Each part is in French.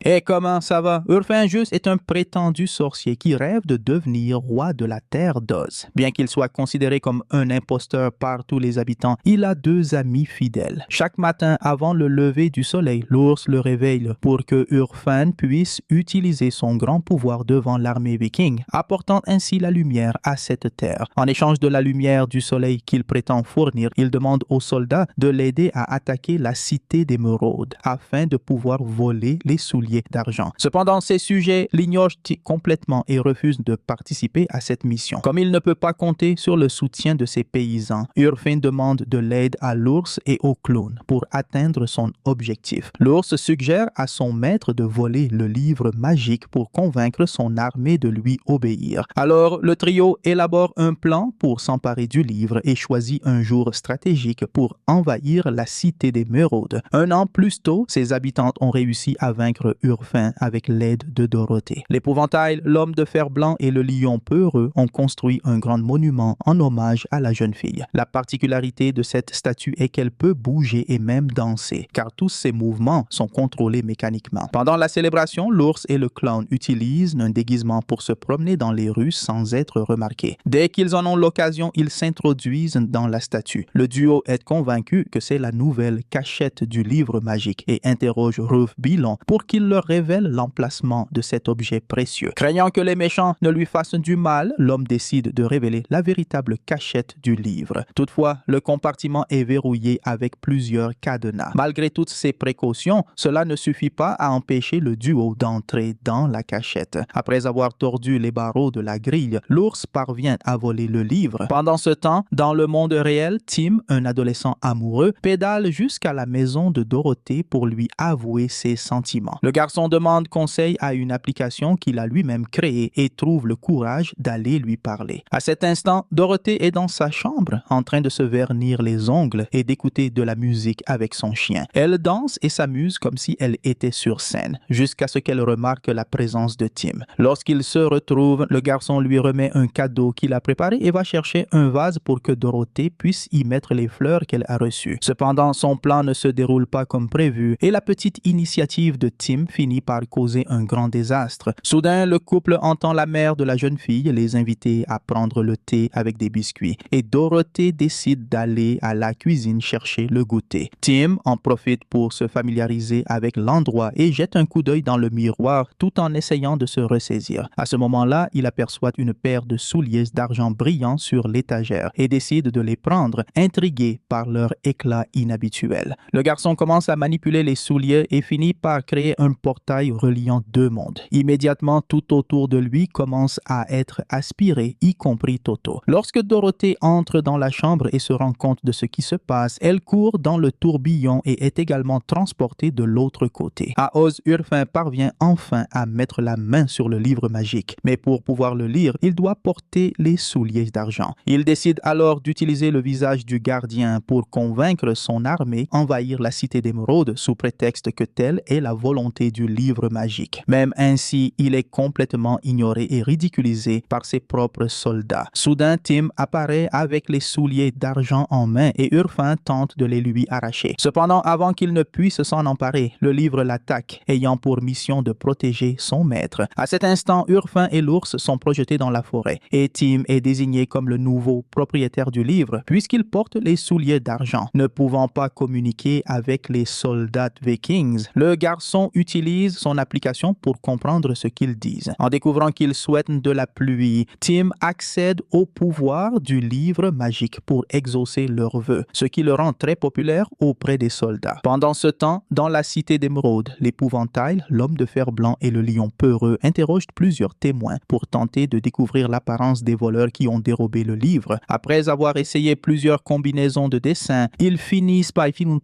Et comment ça va? Urfinjus est un prétendu sorcier qui rêve de devenir roi de la terre d'Oz. Bien qu'il soit considéré comme un imposteur par tous les habitants, il a deux amis fidèles. Chaque matin, avant le lever du soleil, l'ours le réveille pour que Urfin puisse utiliser son grand pouvoir devant l'armée viking, apportant ainsi la lumière à cette terre. En échange de la lumière du soleil qu'il prétend fournir, il demande aux soldats de l'aider à attaquer la cité d'émeraude afin de pouvoir voler les souliers d'argent. Cependant, ces sujets l'ignorent complètement et refusent de participer à cette mission. Comme il ne peut pas compter sur le soutien de ses paysans, Urfin demande de l'aide à l'ours et au clown pour atteindre son objectif. L'ours suggère à son maître de voler le livre magique pour convaincre son armée de lui obéir. Alors, le trio élabore un plan pour s'emparer du livre et choisit un jour stratégique pour envahir la cité d'émeraude. Un an plus tôt, ses habitants ont réussi à vaincre Urfin avec l'aide de Dorothée. L'épouvantail, l'homme de fer blanc et le lion peureux ont construit un grand monument en hommage à la jeune fille. La particularité de cette statue est qu'elle peut bouger et même danser, car tous ses mouvements sont contrôlés mécaniquement. Pendant la célébration, l'ours et le clown utilisent un déguisement pour se promener dans les rues sans être remarqués. Dès qu'ils en ont l'occasion, ils s'introduisent dans la statue. Le duo est convaincu que c'est la nouvelle cachette du livre magique et interroge Ruth Bilon pour qu'il leur révèle l'emplacement de cet objet précieux. Craignant que les méchants ne lui fassent du mal, l'homme décide de révéler la véritable cachette du livre. Toutefois, le compartiment est verrouillé avec plusieurs cadenas. Malgré toutes ces précautions, cela ne suffit pas à empêcher le duo d'entrer dans la cachette. Après avoir tordu les barreaux de la grille, l'ours parvient à voler le livre. Pendant ce temps, dans le monde réel, Tim, un adolescent amoureux, pédale jusqu'à la maison de Dorothée pour lui avouer ses sentiments. Le garçon demande conseil à une application qu'il a lui-même créée et trouve le courage d'aller lui parler. À cet instant, Dorothée est dans sa chambre en train de se vernir les ongles et d'écouter de la musique avec son chien. Elle danse et s'amuse comme si elle était sur scène, jusqu'à ce qu'elle remarque la présence de Tim. Lorsqu'ils se retrouvent, le garçon lui remet un cadeau qu'il a préparé et va chercher un vase pour que Dorothée puisse y mettre les fleurs qu'elle a reçues. Cependant, son plan ne se déroule pas comme prévu et la petite initiative de Tim finit par causer un grand désastre. Soudain, le couple entend la mère de la jeune fille les inviter à prendre le thé avec des biscuits et Dorothée décide d'aller à la cuisine chercher le goûter. Tim en profite pour se familiariser avec l'endroit et jette un coup d'œil dans le miroir tout en essayant de se ressaisir. À ce moment-là, il aperçoit une paire de souliers d'argent brillant sur l'étagère et décide de les prendre, intrigué par leur éclat inhabituel. Le garçon commence à manipuler les souliers et finit par créer un portail reliant deux mondes. Immédiatement, tout autour de lui commence à être aspiré, y compris Toto. Lorsque Dorothée entre dans la chambre et se rend compte de ce qui se passe, elle court dans le tourbillon et est également transportée de l'autre côté. À Oz, Urfin parvient enfin à mettre la main sur le livre magique, mais pour pouvoir le lire, il doit porter les souliers d'argent. Il décide alors d'utiliser le visage du gardien pour convaincre son armée envahir la cité d'émeraude sous prétexte que telle est la volonté du livre magique. Même ainsi, il est complètement ignoré et ridiculisé par ses propres soldats. Soudain, Tim apparaît avec les souliers d'argent en main et Urfin tente de les lui arracher. Cependant, avant qu'il ne puisse s'en emparer, le livre l'attaque, ayant pour mission de protéger son maître. À cet instant, Urfin et l'ours sont projetés dans la forêt et Tim est désigné comme le nouveau propriétaire du livre puisqu'il porte les souliers d'argent. Ne pouvant pas communiquer avec les soldats vikings, le garçon utilise son application pour comprendre ce qu'ils disent. En découvrant qu'ils souhaitent de la pluie, Tim accède au pouvoir du livre magique pour exaucer leurs vœux, ce qui le rend très populaire auprès des soldats. Pendant ce temps, dans la cité d'émeraude, l'épouvantail, l'homme de fer blanc et le lion peureux interrogent plusieurs témoins pour tenter de découvrir l'apparence des voleurs qui ont dérobé le livre. Après avoir essayé plusieurs combinaisons de dessins, ils finissent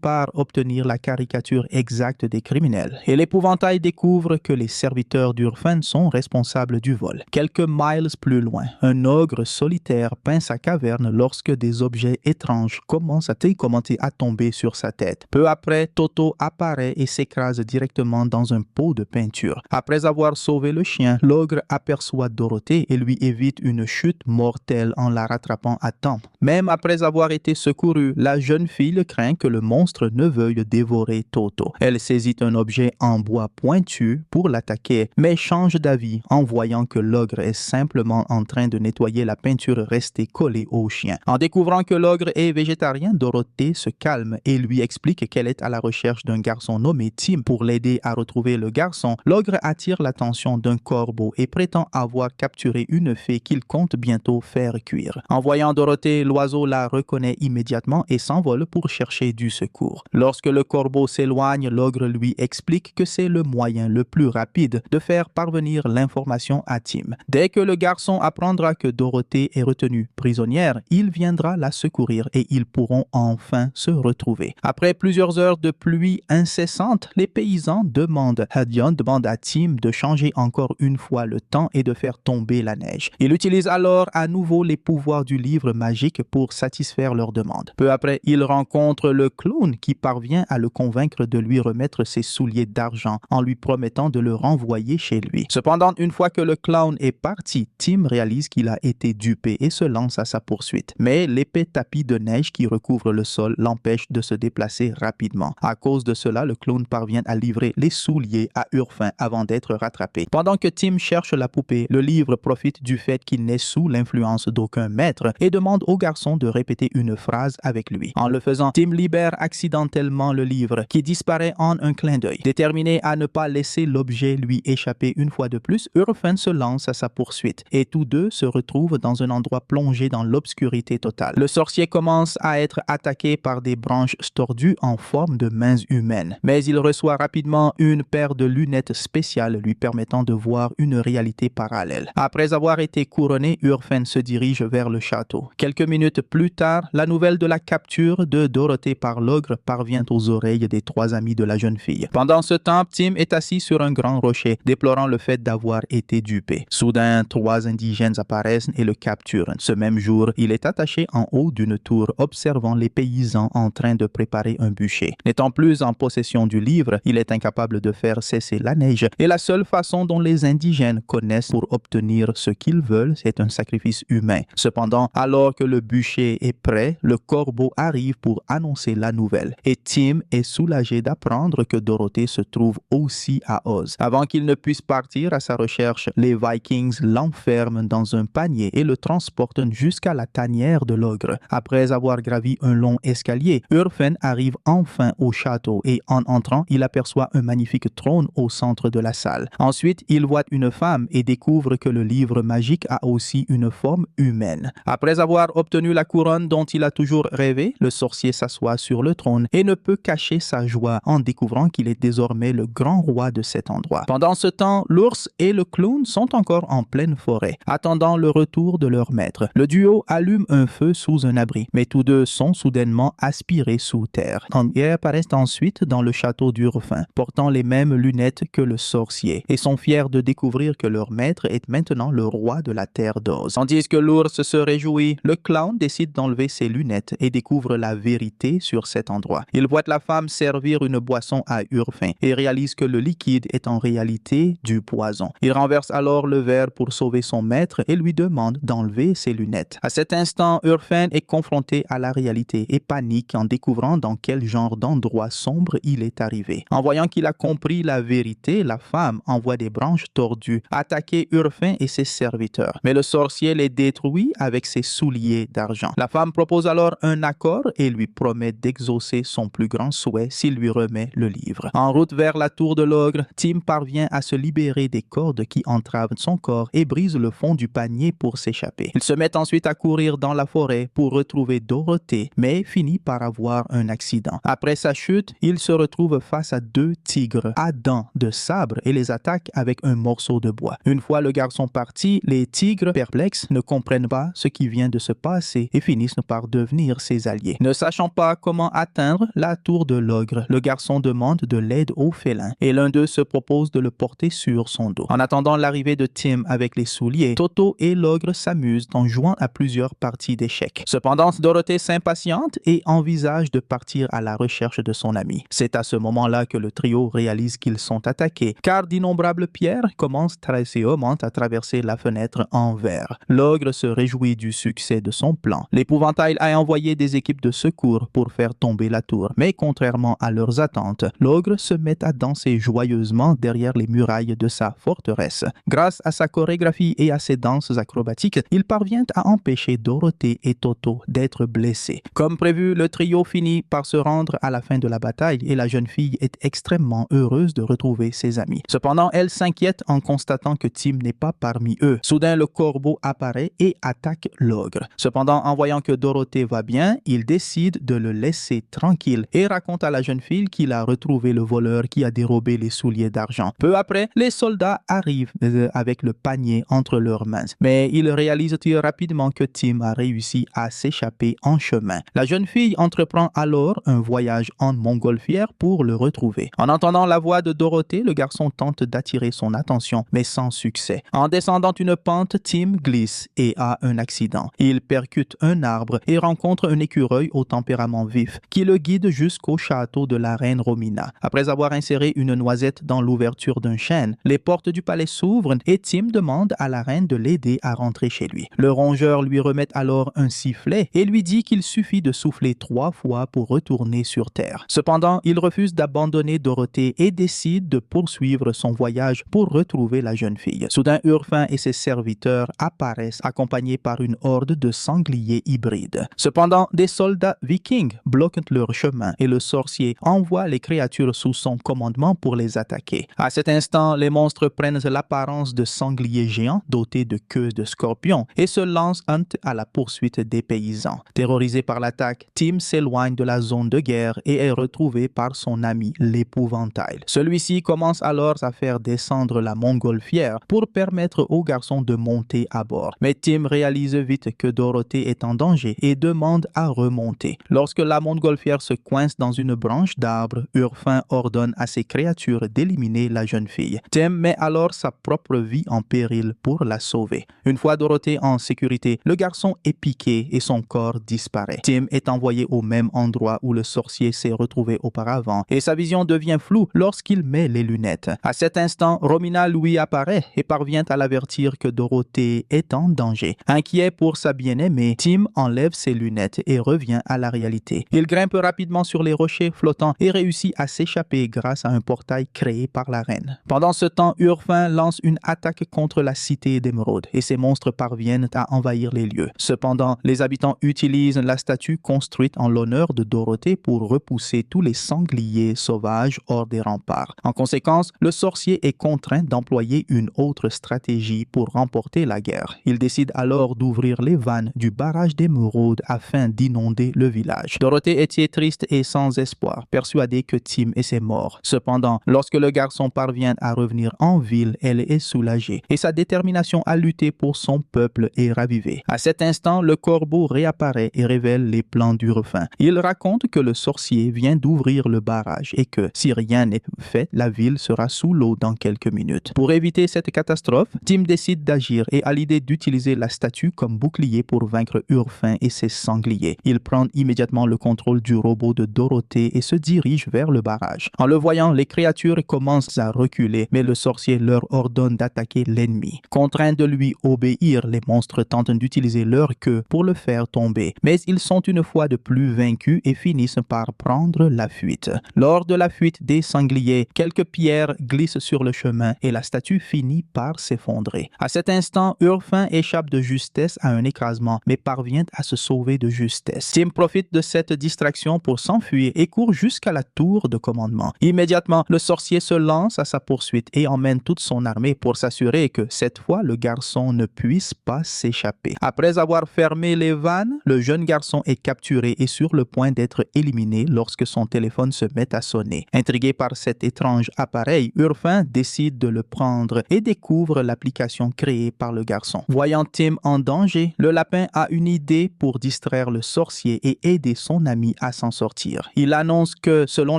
par obtenir la caricature exacte des criminels. Et l'épouvantail découvre que les serviteurs d'Urfin sont responsables du vol. Quelques miles plus loin, un ogre solitaire peint sa caverne lorsque des objets étranges commencent à tomber sur sa tête. Peu après, Toto apparaît et s'écrase directement dans un pot de peinture. Après avoir sauvé le chien, l'ogre aperçoit Dorothée et lui évite une chute mortelle en la rattrapant à temps. Même après avoir été secourue, la jeune fille craint que le monstre ne veuille dévorer Toto. Elle saisit un objet en bois pointu pour l'attaquer, mais change d'avis en voyant que l'ogre est simplement en train de nettoyer la peinture restée collée au chien. En découvrant que l'ogre est végétarien, Dorothée se calme et lui explique qu'elle est à la recherche d'un garçon nommé Tim. Pour l'aider à retrouver le garçon, l'ogre attire l'attention d'un corbeau et prétend avoir capturé une fée qu'il compte bientôt faire cuire. En voyant Dorothée, l'oiseau la reconnaît immédiatement et s'envole pour chercher du secours. Lorsque le corbeau s'éloigne, l'ogre lui explique que c'est le moyen le plus rapide de faire parvenir l'information à Tim. Dès que le garçon apprendra que Dorothée est retenue prisonnière, il viendra la secourir et ils pourront enfin se retrouver. Après plusieurs heures de pluie incessante, les paysans demandent à Tim de changer encore une fois le temps et de faire tomber la neige. Il utilise alors à nouveau les pouvoirs du livre magique pour satisfaire leurs demandes. Peu après, il rencontre le clown qui parvient à le convaincre de lui remettre ses souliers d'argent en lui promettant de le renvoyer chez lui. Cependant, une fois que le clown est parti, Tim réalise qu'il a été dupé et se lance à sa poursuite. Mais l'épais tapis de neige qui recouvre le sol l'empêche de se déplacer rapidement. À cause de cela, le clown parvient à livrer les souliers à Urfin avant d'être rattrapé. Pendant que Tim cherche la poupée, le livre profite du fait qu'il n'est sous l'influence d'aucun maître et demande au garçon de répéter une phrase avec lui. En le faisant, Tim libère accidentellement le livre qui disparaît en un clin d'œil. Déterminé à ne pas laisser l'objet lui échapper une fois de plus, Urfin se lance à sa poursuite et tous deux se retrouvent dans un endroit plongé dans l'obscurité totale. Le sorcier commence à être attaqué par des branches tordues en forme de mains humaines, mais il reçoit rapidement une paire de lunettes spéciales lui permettant de voir une réalité parallèle. Après avoir été couronné, Urfin se dirige vers le château. Quelques minutes plus tard, la nouvelle de la capture de Dorothée par l'ogre parvient aux oreilles des trois amis de la jeune fille. Pendant ce temps, Tim est assis sur un grand rocher, déplorant le fait d'avoir été dupé. Soudain, trois indigènes apparaissent et le capturent. Ce même jour, il est attaché en haut d'une tour, observant les paysans en train de préparer un bûcher. N'étant plus en possession du livre, il est incapable de faire cesser la neige et la seule façon dont les indigènes connaissent pour obtenir ce qu'ils veulent, c'est un sacrifice humain. Cependant, alors que le bûcher est prêt, le corbeau arrive pour annoncer la nouvelle et Tim est soulagé d'apprendre que Dorothée se trouve aussi à Oz. Avant qu'il ne puisse partir à sa recherche, les Vikings l'enferment dans un panier et le transportent jusqu'à la tanière de l'ogre. Après avoir gravi un long escalier, Urfin arrive enfin au château et en entrant, il aperçoit un magnifique trône au centre de la salle. Ensuite, il voit une femme et découvre que le livre magique a aussi une forme humaine. Après avoir obtenu la couronne dont il a toujours rêvé, le sorcier s'assoit sur le trône et ne peut cacher sa joie en découvrant qu'il est désormais le grand roi de cet endroit. Pendant ce temps, l'ours et le clown sont encore en pleine forêt, attendant le retour de leur maître. Le duo allume un feu sous un abri, mais tous deux sont soudainement aspirés sous terre. Ils apparaissent ensuite dans le château d'Urfin, portant les mêmes lunettes que le sorcier, et sont fiers de découvrir que leur maître est maintenant le roi de la terre d'Oz. Tandis que l'ours se réjouit, le clown décide d'enlever ses lunettes et découvre la vérité sur cet endroit. Il voit la femme servir une boisson à Urfin et réalise que le liquide est en réalité du poison. Il renverse alors le verre pour sauver son maître et lui demande d'enlever ses lunettes. À cet instant, Urfin est confronté à la réalité et panique en découvrant dans quel genre d'endroit sombre il est arrivé. En voyant qu'il a compris la vérité, la femme envoie des branches tordues attaquer Urfin et ses serviteurs. Mais le sorcier les détruit avec ses souliers d'argent. La femme propose alors un accord et lui promet d'exaucer son plus grand souhait s'il lui remet le livre. En route vers la tour de l'ogre, Tim parvient à se libérer des cordes qui entravent son corps et brise le fond du panier pour s'échapper. Il se met ensuite à courir dans la forêt pour retrouver Dorothée, mais finit par avoir un accident. Après sa chute, il se retrouve face à deux tigres à dents de sabre et les attaque avec un morceau de bois. Une fois le garçon parti, les tigres, perplexes, ne comprennent pas ce qui vient de se passer et finissent par devenir ses alliés. Ne sachant pas comment atteindre la tour de l'ogre, le garçon demande de l'aide au félin et l'un d'eux se propose de le porter sur son dos. En attendant l'arrivée de Tim avec les souliers, Toto et l'ogre s'amusent en jouant à plusieurs parties d'échecs. Cependant, Dorothée s'impatiente et envisage de partir à la recherche de son ami. C'est à ce moment-là que le trio réalise qu'ils sont attaqués, car d'innombrables pierres commencent précieusement à traverser la fenêtre en verre. L'ogre se réjouit du succès de son plan. L'épouvantail a envoyé des équipes de secours pour faire tomber la tour, mais contrairement à leurs attentes, l'ogre se met à danser joyeusement derrière les murailles de sa forteresse. Grâce à sa chorégraphie et à ses danses acrobatiques, il parvient à empêcher Dorothée et Toto d'être blessés. Comme prévu, le trio finit par se rendre à la fin de la bataille et la jeune fille est extrêmement heureuse de retrouver ses amis. Cependant, elle s'inquiète en constatant que Tim n'est pas parmi eux. Soudain, le corbeau apparaît et attaque l'ogre. Cependant, en voyant que Dorothée va bien, il décide de le laisser tranquille et raconte à la jeune fille qu'il a retrouvé le voleur qui a dérobé les souliers d'argent. Peu après, les soldats arrivent avec le panier entre leurs mains. Mais ils réalisent rapidement que Tim a réussi à s'échapper en chemin. La jeune fille entreprend alors un voyage en montgolfière pour le retrouver. En entendant la voix de Dorothée, le garçon tente d'attirer son attention, mais sans succès. En descendant une pente, Tim glisse et a un accident. Il percute un arbre et rencontre un écureuil au tempérament vif qui le guide jusqu'au château de la reine Romina. Après avoir inséré une noisette dans l'ouverture d'un chêne, les portes du palais s'ouvrent et Tim demande à la reine de l'aider à rentrer chez lui. Le rongeur lui remet alors un sifflet et lui dit qu'il suffit de souffler 3 fois pour retourner sur terre. Cependant, il refuse d'abandonner Dorothée et décide de poursuivre son voyage pour retrouver la jeune fille. Soudain, Urfin et ses serviteurs apparaissent accompagnés par une horde de sangliers hybrides. Cependant, des soldats vikings bloquent leur chemin et le sorcier envoie les créatures sous son commandement pour les attaquer. À cet instant, les monstres prennent l'apparence de sangliers géants dotés de queues de scorpions et se lancent à la poursuite des paysans. Terrorisé par l'attaque, Tim s'éloigne de la zone de guerre et est retrouvé par son ami l'épouvantail. Celui-ci commence alors à faire descendre la montgolfière pour permettre au garçon de monter à bord. Mais Tim réalise vite que Dorothée est en danger et demande à remonter. Lorsque la montgolfière se coince dans une branche d'arbre, Urfin ordonne à ses créatures d'éliminer la jeune fille. Tim met alors sa propre vie en péril pour la sauver. Une fois Dorothée en sécurité, le garçon est piqué et son corps disparaît. Tim est envoyé au même endroit où le sorcier s'est retrouvé auparavant et sa vision devient floue lorsqu'il met les lunettes. À cet instant, Romina lui apparaît et parvient à l'avertir que Dorothée est en danger. Inquiet pour sa bien-aimée, Tim enlève ses lunettes et revient à la réalité. Il grimpe rapidement sur les rochers flottants et réussit à s'échapper grâce à un portail créé par la reine. Pendant ce temps, Urfin lance une attaque contre la cité d'Émeraude et ses monstres parviennent à envahir les lieux. Cependant, les habitants utilisent la statue construite en l'honneur de Dorothée pour repousser tous les sangliers sauvages hors des remparts. En conséquence, le sorcier est contraint d'employer une autre stratégie pour remporter la guerre. Il décide alors d'ouvrir les vannes du barrage d'Émeraude afin d'inonder le village. Dorothée était triste et sans espoir, persuadée que Tim est mort. Cependant, lorsque le garçon parvient à revenir en ville, elle est soulagée et sa détermination à lutter pour son peuple est ravivée. À cet instant, le corbeau réapparaît et révèle les plans d'Urfin. Il raconte que le sorcier vient d'ouvrir le barrage et que si rien n'est fait, la ville sera sous l'eau dans quelques minutes. Pour éviter cette catastrophe, Tim décide d'agir et a l'idée d'utiliser la statue comme bouclier pour vaincre Urfin et ses sangliers. Il prend immédiatement le contrôle du robot de Dorothée et se dirige vers le barrage. En le voyant, les créatures commencent à reculer, mais le sorcier leur ordonne d'attaquer l'ennemi. Contraints de lui obéir, les monstres tentent d'utiliser leur queue pour le faire tomber, mais ils sont une fois de plus vaincus et finissent par prendre la fuite. Lors de la fuite des sangliers, quelques pierres glissent sur le chemin et la statue finit par s'effondrer. À cet instant, Urfin échappe de justesse à un écrasement, mais parvient à se sauver de justesse. Tim profite de cette distraction pour s'enfuir et court jusqu'à la tour de commandement. Immédiatement, le sorcier se lance à sa poursuite et emmène toute son armée pour s'assurer que cette fois, le garçon ne puisse pas s'échapper. Après avoir fermé les vannes, le jeune garçon est capturé et sur le point d'être éliminé lorsque son téléphone se met à sonner. Intrigué par cet étrange appareil, Urfin décide de le prendre et découvre l'application créée par le garçon. Voyant Tim en danger, le lapin a une idée pour distraire le sorcier et aider son ami à s'en sortir. Il annonce que, selon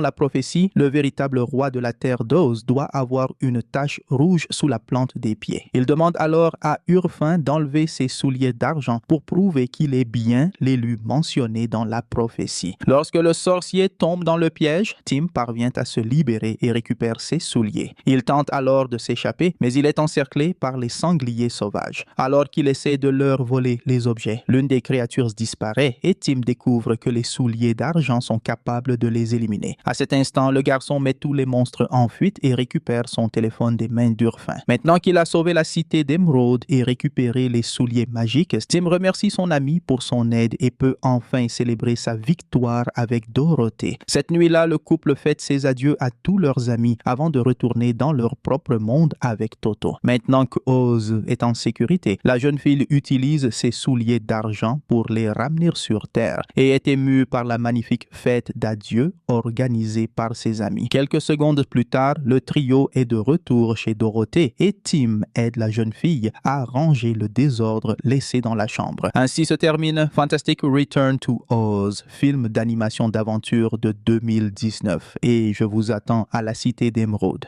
la prophétie, le véritable roi de la terre d'Oz doit avoir une tache rouge sous la plante des pieds. Il demande alors à Urfin d'enlever ses souliers d'argent pour prouver qu'il est bien l'élu mentionné dans la prophétie. Lorsque le sorcier tombe dans le piège, Tim parvient à se libérer et récupère ses souliers. Il tente alors de s'échapper, mais il est encerclé par les sangliers sauvages. Alors qu'il essaie de leur voler les objets, l'une des créatures disparaît et Tim découvre que les souliers d'argent sont capables de les éliminer. À cet instant, le garçon met met tous les monstres en fuite et récupère son téléphone des mains d'Urfin. Maintenant qu'il a sauvé la cité d'Émeraude et récupéré les souliers magiques, Tim remercie son ami pour son aide et peut enfin célébrer sa victoire avec Dorothée. Cette nuit-là, le couple fête ses adieux à tous leurs amis avant de retourner dans leur propre monde avec Toto. Maintenant que Oz est en sécurité, la jeune fille utilise ses souliers d'argent pour les ramener sur Terre et est émue par la magnifique fête d'adieu organisée par ses amis. Quelques secondes plus tard, le trio est de retour chez Dorothée et Tim aide la jeune fille à ranger le désordre laissé dans la chambre. Ainsi se termine Fantastic Return to Oz, film d'animation d'aventure de 2019, et je vous attends à la Cité d'Émeraude.